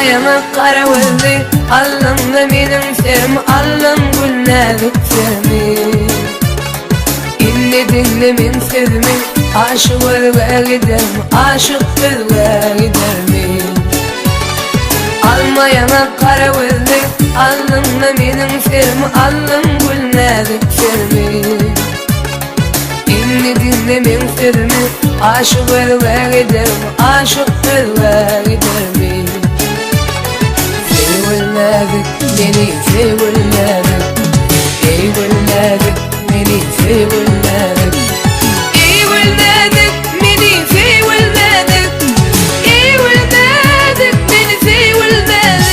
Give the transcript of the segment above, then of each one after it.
Almayana kara gözlü Alın da benim sevim Alın gülnedik sevimi İnne dinle min sevimi Aşık ölüge giderim Aşık ölüge giderim Almayana kara gözlü Alın da benim sevim Alın gülnedik sevimi İnne dinle min sevimi Aşık ölüge giderim Aşık ölüge giderim Sevülmedik, beni sevülmedik Sevülmedik, beni sevülmedik Sevülmedik, beni sevülmedik Sevülmedik, beni sevülmedik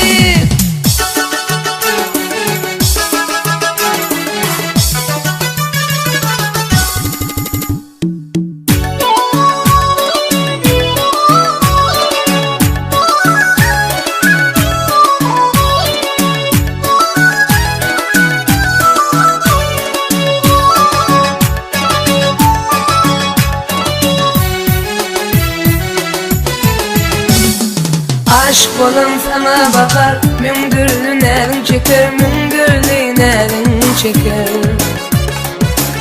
Aşk olan sana bakar Müngürlü nerin çeker Müngürlü nerin çeker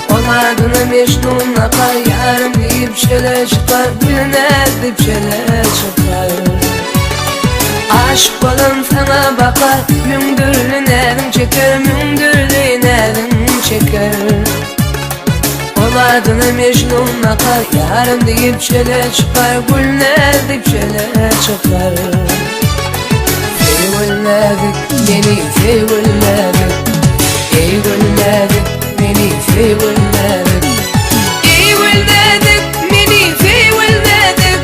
Ol adını Mecnun akar Yarım deyip şöyle çıkar Gülüner deyip şöyle çıkar Aşk olan sana bakar Müngürlü nerin çeker Müngürlü nerin çeker Ol adını Mecnun akar Yarım deyip şöyle çıkar Gülüner deyip şöyle çıkar Sevülmedik, beni sevülmedik Sevülmedik, beni sevülmedik Sevülmedik, beni sevülmedik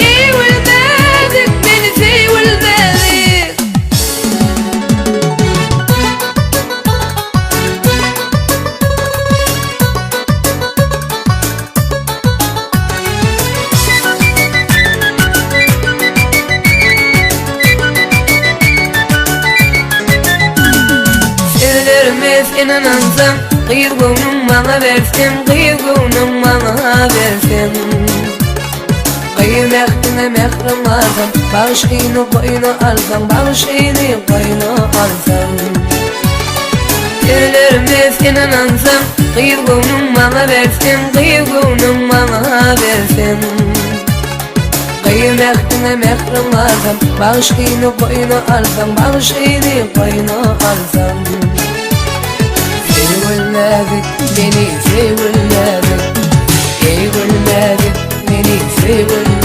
Sevülmedik, beni sevülmedik Senin ansam Kıyırgınım bana versin Kıyırgınım bana versin Kıymektine mehrim alsam Bağışını koyunu alsam Bağışını koyunu alsam Senin senin ansam Kıyırgınım bana versin Kıyırgınım bana versin Kıymektine mehrim alsam Bağışını koyunu alsam Bağışını koyunu alsam Sevülmedik, beni sevülmedik Sevülmedik, beni sevülmedik